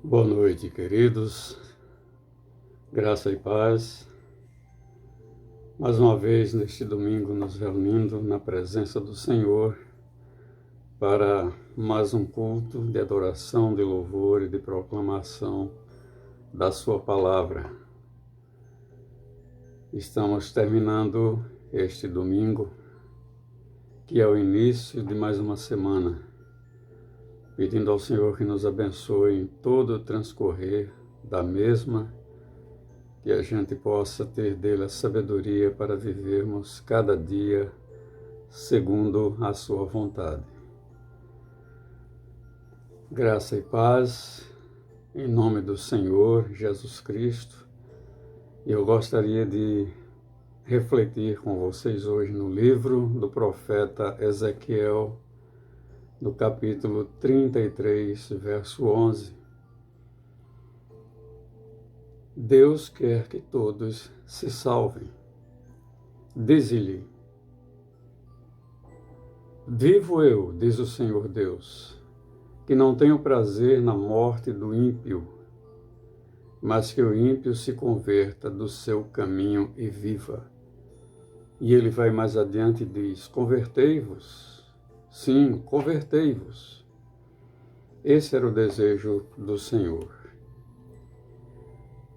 Boa noite, queridos. Graça e paz. Mais uma vez, neste domingo, nos reunindo na presença do Senhor para mais um culto de adoração, de louvor e de proclamação da Sua palavra. Estamos terminando este domingo, que é o início de mais uma semana, pedindo ao Senhor que nos abençoe em todo o transcorrer da mesma, que a gente possa ter dele a sabedoria para vivermos cada dia segundo a sua vontade. Graça e paz, em nome do Senhor Jesus Cristo. Eu gostaria de refletir com vocês hoje no livro do profeta Ezequiel, no capítulo 33, verso 11. Deus quer que todos se salvem. Diz-lhe: Vivo eu, diz o Senhor Deus, que não tenho prazer na morte do ímpio, mas que o ímpio se converta do seu caminho e viva. E ele vai mais adiante e diz: Convertei-vos. Sim, convertei-vos. Esse era o desejo do Senhor.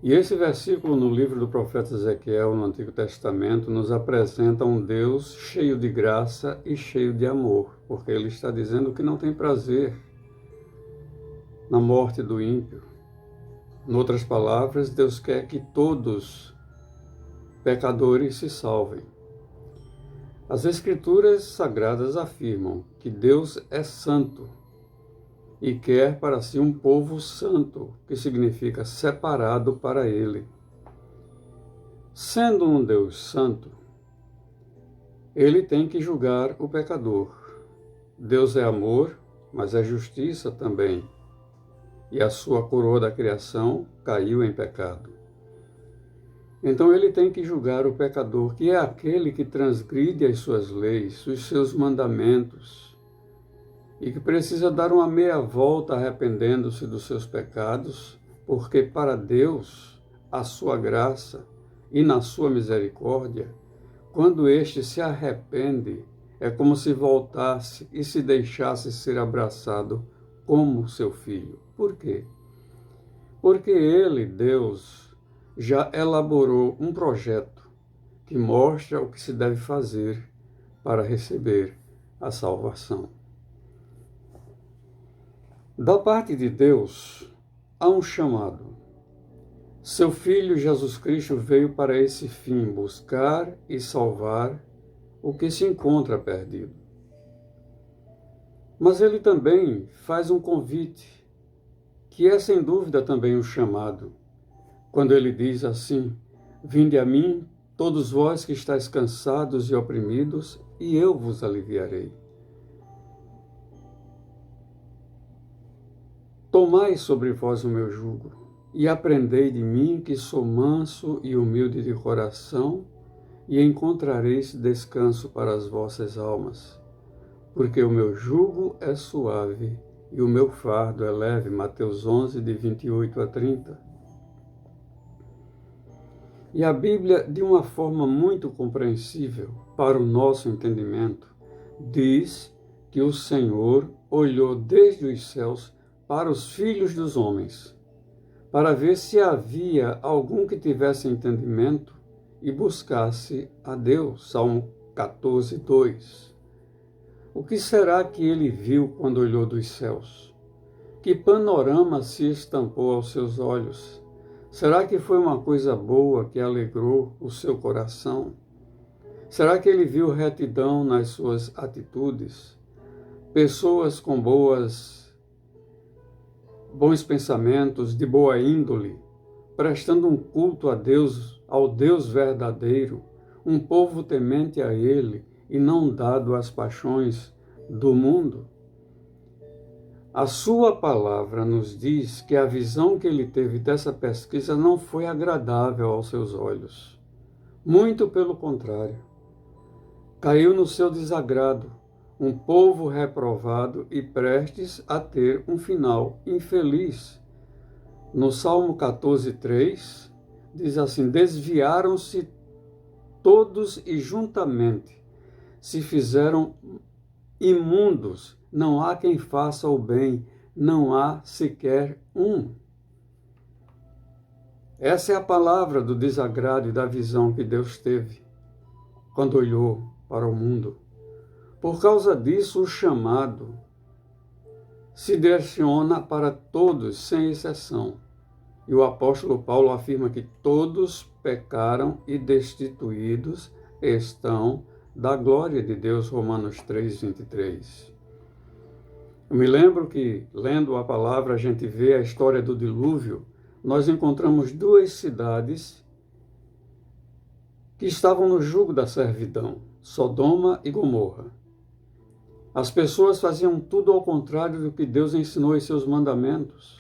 E esse versículo no livro do profeta Ezequiel, no Antigo Testamento, nos apresenta um Deus cheio de graça e cheio de amor, porque ele está dizendo que não tem prazer na morte do ímpio. Em outras palavras, Deus quer que todos pecadores se salvem. As Escrituras Sagradas afirmam que Deus é santo e quer para si um povo santo, que significa separado para ele. Sendo um Deus santo, ele tem que julgar o pecador. Deus é amor, mas é justiça também, e a sua coroa da criação caiu em pecado. Então ele tem que julgar o pecador, que é aquele que transgride as suas leis, os seus mandamentos, e que precisa dar uma meia volta arrependendo-se dos seus pecados, porque para Deus, a sua graça e na sua misericórdia, quando este se arrepende, é como se voltasse e se deixasse ser abraçado como seu filho. Por quê? Porque ele, Deus, já elaborou um projeto que mostra o que se deve fazer para receber a salvação. Da parte de Deus, há um chamado. Seu Filho Jesus Cristo veio para esse fim, buscar e salvar o que se encontra perdido. Mas ele também faz um convite, que é sem dúvida também um chamado, quando ele diz assim: Vinde a mim, todos vós que estáis cansados e oprimidos, e eu vos aliviarei. Tomai sobre vós o meu jugo, e aprendei de mim, que sou manso e humilde de coração, e encontrareis descanso para as vossas almas. Porque o meu jugo é suave, e o meu fardo é leve. Mateus 11, de 28 a 30. E a Bíblia, de uma forma muito compreensível para o nosso entendimento, diz que o Senhor olhou desde os céus para os filhos dos homens, para ver se havia algum que tivesse entendimento e buscasse a Deus. Salmo 14, 2. O que será que ele viu quando olhou dos céus? Que panorama se estampou aos seus olhos? Será que foi uma coisa boa que alegrou o seu coração? Será que ele viu retidão nas suas atitudes? Pessoas com bons pensamentos, de boa índole, prestando um culto a Deus, ao Deus verdadeiro, um povo temente a Ele e não dado às paixões do mundo? A sua palavra nos diz que a visão que ele teve dessa pesquisa não foi agradável aos seus olhos. Muito pelo contrário. Caiu no seu desagrado, um povo reprovado e prestes a ter um final infeliz, No Salmo 14:3, diz assim: desviaram-se todos e juntamente se fizeram imundos, não há quem faça o bem, não há sequer um. Essa é a palavra do desagrado e da visão que Deus teve quando olhou para o mundo. Por causa disso, o chamado se direciona para todos, sem exceção. E o apóstolo Paulo afirma que todos pecaram e destituídos estão da glória de Deus, Romanos 3:23. Eu me lembro que, lendo a palavra, a gente vê a história do dilúvio. Nós encontramos duas cidades que estavam no jugo da servidão, Sodoma e Gomorra. As pessoas faziam tudo ao contrário do que Deus ensinou em seus mandamentos.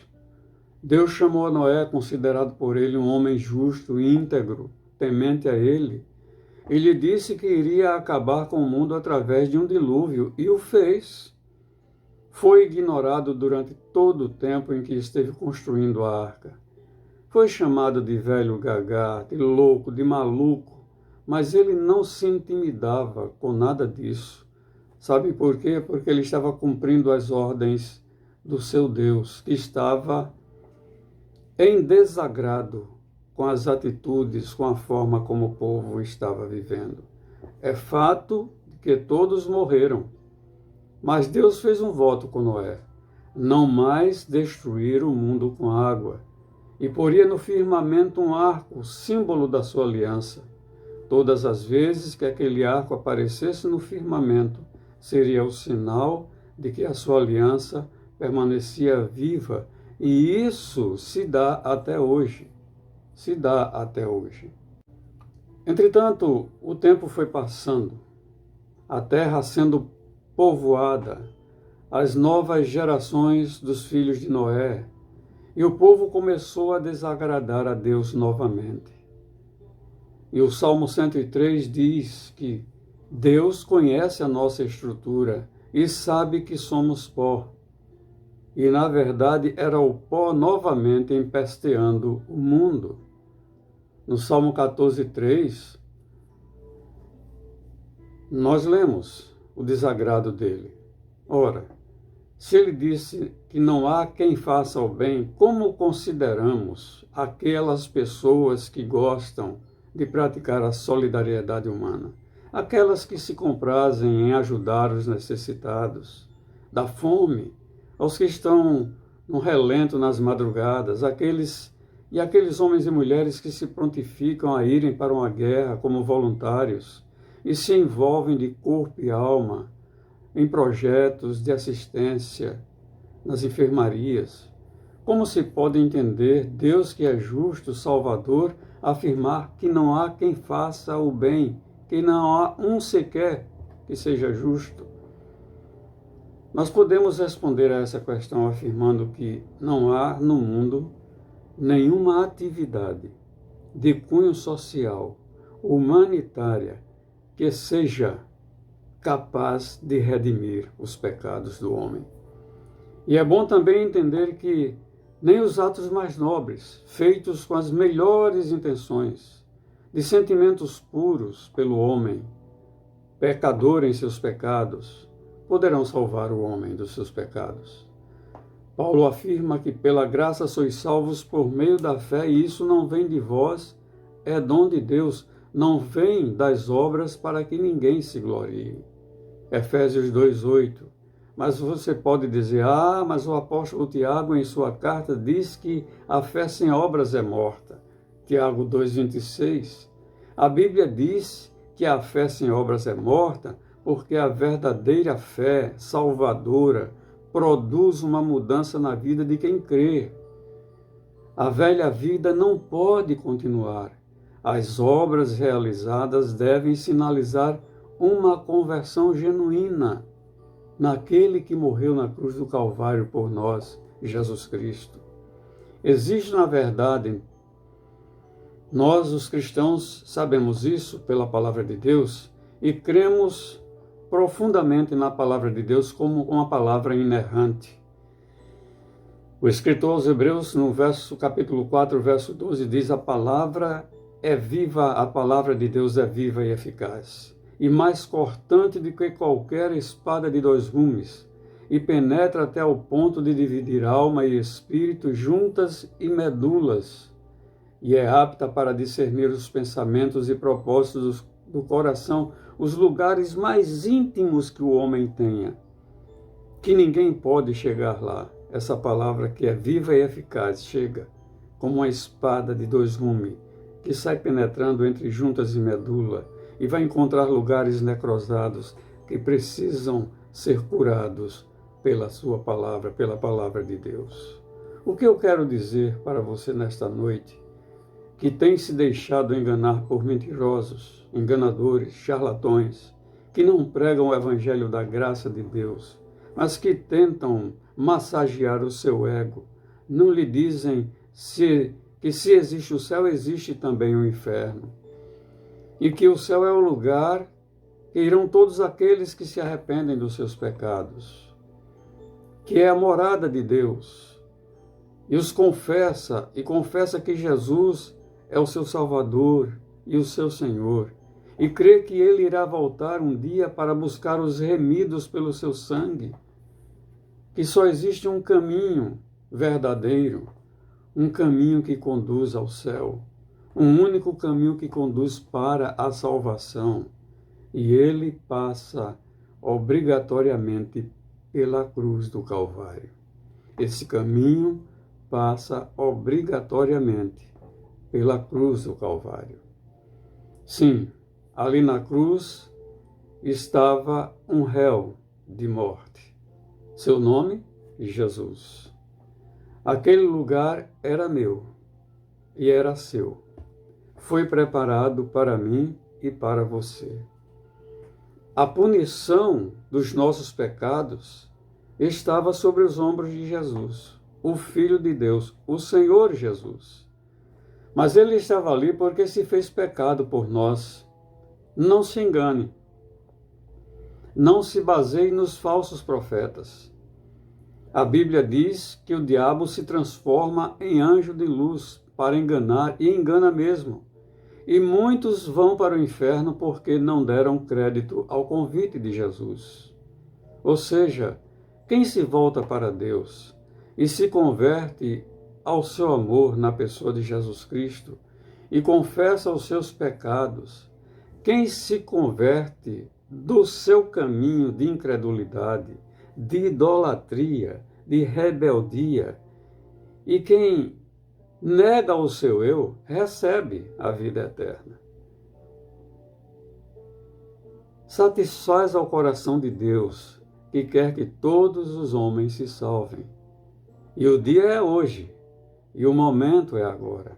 Deus chamou a Noé, considerado por ele um homem justo, íntegro, temente a ele. Ele disse que iria acabar com o mundo através de um dilúvio, e o fez. Foi ignorado durante todo o tempo em que esteve construindo a arca. Foi chamado de velho gagá, de louco, de maluco, mas ele não se intimidava com nada disso. Sabe por quê? Porque ele estava cumprindo as ordens do seu Deus, que estava em desagrado com as atitudes, com a forma como o povo estava vivendo. É fato que todos morreram, mas Deus fez um voto com Noé: não mais destruir o mundo com água, e poria no firmamento um arco, símbolo da sua aliança. Todas as vezes que aquele arco aparecesse no firmamento, seria o sinal de que a sua aliança permanecia viva, e isso se dá até hoje. Se dá até hoje. Entretanto, o tempo foi passando, a terra sendo povoada, as novas gerações dos filhos de Noé, e o povo começou a desagradar a Deus novamente. E o Salmo 103 diz que Deus conhece a nossa estrutura e sabe que somos pó. E, na verdade, era o pó novamente empesteando o mundo. No Salmo 14:3, nós lemos o desagrado dele. Ora, se ele disse que não há quem faça o bem, como consideramos aquelas pessoas que gostam de praticar a solidariedade humana? Aquelas que se comprazem em ajudar os necessitados, da fome, aos que estão no relento nas madrugadas, aqueles homens e mulheres que se prontificam a irem para uma guerra como voluntários e se envolvem de corpo e alma em projetos de assistência nas enfermarias. Como se pode entender Deus, que é justo, Salvador, afirmar que não há quem faça o bem, que não há um sequer que seja justo? Nós podemos responder a essa questão afirmando que não há no mundo nenhuma atividade de cunho social, humanitária, que seja capaz de redimir os pecados do homem. E é bom também entender que nem os atos mais nobres, feitos com as melhores intenções, de sentimentos puros pelo homem, pecador em seus pecados, poderão salvar o homem dos seus pecados. Paulo afirma que pela graça sois salvos por meio da fé, e isso não vem de vós, é dom de Deus, não vem das obras para que ninguém se glorie. Efésios 2:8. Mas você pode dizer: mas o apóstolo Tiago, em sua carta, diz que a fé sem obras é morta. Tiago 2:26. A Bíblia diz que a fé sem obras é morta porque a verdadeira fé salvadora produz uma mudança na vida de quem crê. A velha vida não pode continuar. As obras realizadas devem sinalizar uma conversão genuína naquele que morreu na cruz do Calvário por nós, Jesus Cristo. Existe, na verdade, nós, os cristãos, sabemos isso pela palavra de Deus e cremos profundamente na palavra de Deus como uma palavra inerrante. O escritor aos Hebreus, no capítulo 4, verso 12, diz: a palavra é viva, a palavra de Deus é viva e eficaz, e mais cortante do que qualquer espada de dois gumes, e penetra até o ponto de dividir alma e espírito, juntas e medulas, e é apta para discernir os pensamentos e propósitos do coração, os lugares mais íntimos que o homem tenha, que ninguém pode chegar lá. Essa palavra que é viva e eficaz chega como uma espada de dois gumes, que sai penetrando entre juntas e medula e vai encontrar lugares necrosados que precisam ser curados pela sua palavra, pela palavra de Deus. O que eu quero dizer para você nesta noite, que tem se deixado enganar por mentirosos, enganadores, charlatões, que não pregam o evangelho da graça de Deus, mas que tentam massagear o seu ego, não lhe dizem que se existe o céu, existe também o inferno, e que o céu é o lugar que irão todos aqueles que se arrependem dos seus pecados, que é a morada de Deus, e os confessa que Jesus é o seu Salvador e o seu Senhor, e crê que Ele irá voltar um dia para buscar os remidos pelo seu sangue, que só existe um caminho verdadeiro, um caminho que conduz ao céu, um único caminho que conduz para a salvação, e ele passa obrigatoriamente pela cruz do Calvário. Esse caminho passa obrigatoriamente pela cruz do Calvário. Sim, ali na cruz estava um réu de morte. Seu nome, Jesus. Aquele lugar era meu e era seu. Foi preparado para mim e para você. A punição dos nossos pecados estava sobre os ombros de Jesus, o Filho de Deus, o Senhor Jesus. Mas ele estava ali porque se fez pecado por nós. Não se engane. Não se baseie nos falsos profetas. A Bíblia diz que o diabo se transforma em anjo de luz para enganar, e engana mesmo. E muitos vão para o inferno porque não deram crédito ao convite de Jesus. Ou seja, quem se volta para Deus e se converte ao seu amor na pessoa de Jesus Cristo e confessa os seus pecados, quem se converte do seu caminho de incredulidade, de idolatria, de rebeldia, e quem nega o seu eu, recebe a vida eterna. Satisfaz ao coração de Deus, que quer que todos os homens se salvem. E o dia é hoje, e o momento é agora.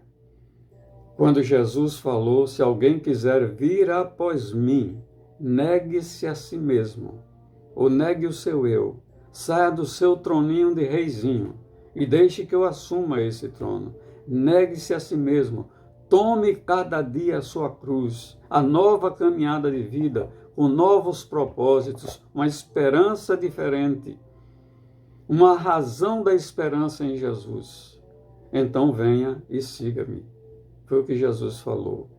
Quando Jesus falou: se alguém quiser vir após mim, negue-se a si mesmo, ou negue o seu eu, saia do seu troninho de reizinho e deixe que eu assuma esse trono. Negue-se a si mesmo, tome cada dia a sua cruz, a nova caminhada de vida, com novos propósitos, uma esperança diferente, uma razão da esperança em Jesus. Então venha e siga-me. Foi o que Jesus falou.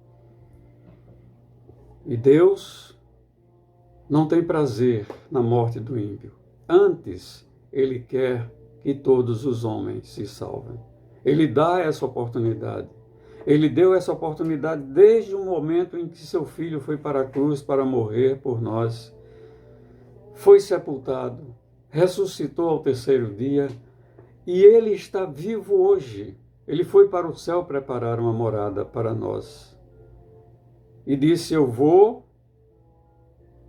E Deus não tem prazer na morte do ímpio. Antes, Ele quer que todos os homens se salvem. Ele dá essa oportunidade. Ele deu essa oportunidade desde o momento em que seu filho foi para a cruz para morrer por nós. Foi sepultado, ressuscitou ao terceiro dia e ele está vivo hoje. Ele foi para o céu preparar uma morada para nós. E disse: eu vou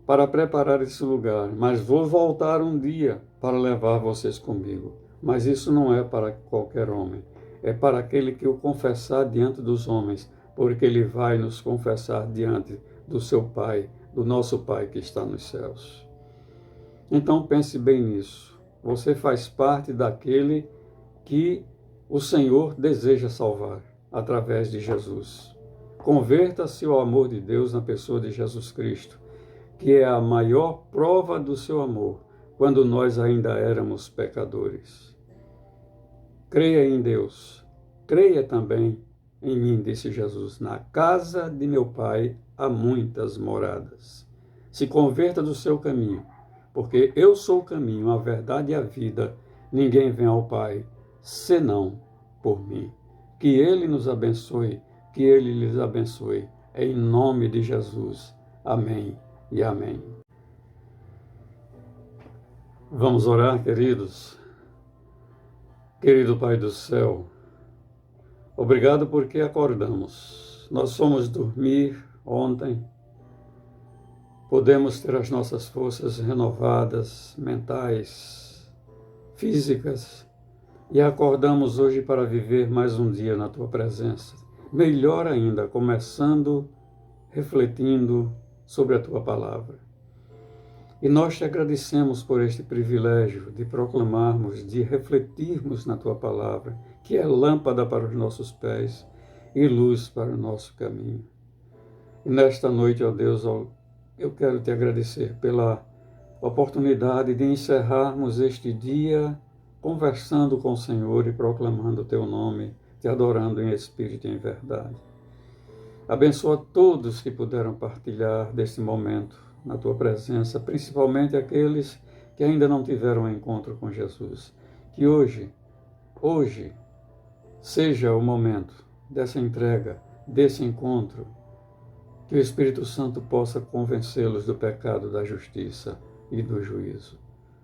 para preparar esse lugar, mas vou voltar um dia para levar vocês comigo. Mas isso não é para qualquer homem. É para aquele que o confessar diante dos homens, porque ele vai nos confessar diante do seu Pai, do nosso Pai que está nos céus. Então pense bem nisso. Você faz parte daquele que o Senhor deseja salvar através de Jesus. Converta-se ao amor de Deus na pessoa de Jesus Cristo, que é a maior prova do seu amor, quando nós ainda éramos pecadores. Creia em Deus, creia também em mim, disse Jesus. Na casa de meu Pai há muitas moradas. Se converta do seu caminho, porque eu sou o caminho, a verdade e a vida. Ninguém vem ao Pai senão por mim. Que Ele nos abençoe, que Ele lhes abençoe. Em nome de Jesus. Amém e amém. Vamos orar, queridos. Querido Pai do céu, obrigado porque acordamos. Nós fomos dormir ontem. Podemos ter as nossas forças renovadas, mentais, físicas, e acordamos hoje para viver mais um dia na Tua presença. Melhor ainda, começando, refletindo sobre a Tua palavra. E nós te agradecemos por este privilégio de proclamarmos, de refletirmos na Tua palavra, que é lâmpada para os nossos pés e luz para o nosso caminho. E nesta noite, ó Deus, eu quero te agradecer pela oportunidade de encerrarmos este dia conversando com o Senhor e proclamando o Teu nome, te adorando em espírito e em verdade. Abençoa todos que puderam partilhar deste momento na Tua presença, principalmente aqueles que ainda não tiveram um encontro com Jesus. Que hoje seja o momento dessa entrega, desse encontro, que o Espírito Santo possa convencê-los do pecado, da justiça e do juízo.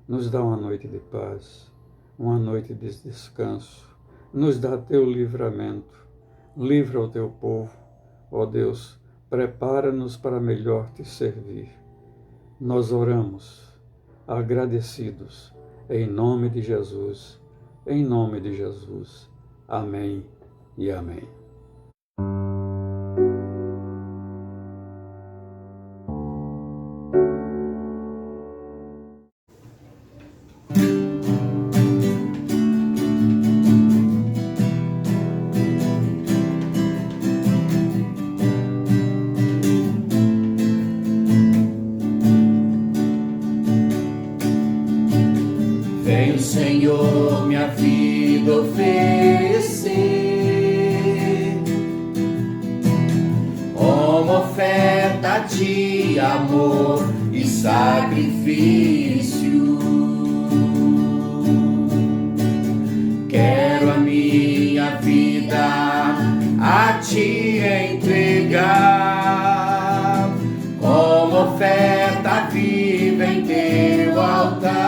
Nos dá uma noite de paz, uma noite de descanso, nos dá Teu livramento, livra o Teu povo, ó Deus, prepara-nos para melhor Te servir. Nós oramos, agradecidos, em nome de Jesus, em nome de Jesus. Amém e amém. Vem o Senhor minha vida oferecer, como oferta de amor e sacrifício. Quero a minha vida a Te entregar, como oferta viva em Teu altar.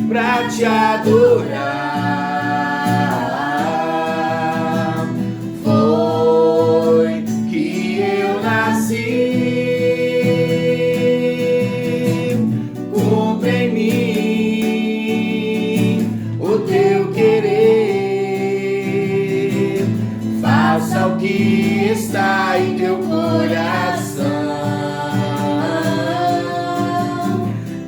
Pra Te adorar foi que eu nasci. Cumpre em mim o Teu querer, faça o que está em Teu coração,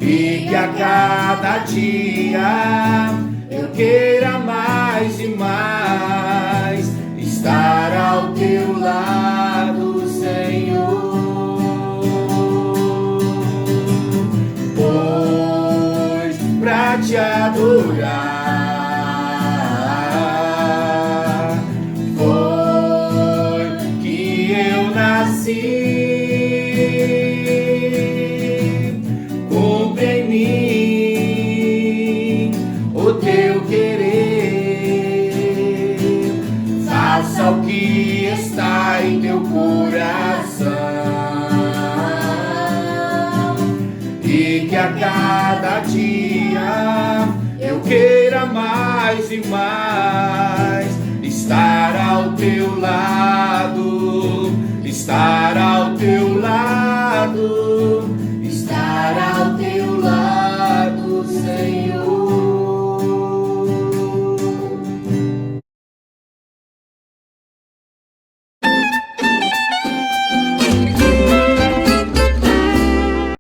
e que a cada dia eu queira mais e mais estar ao Teu lado, Senhor. Pois pra Te adorar foi que eu nasci. O Teu querer, faça o que está em Teu coração, e que a cada dia eu queira mais e mais estar ao Teu lado, estar ao Teu lado, estar ao Teu lado, Senhor.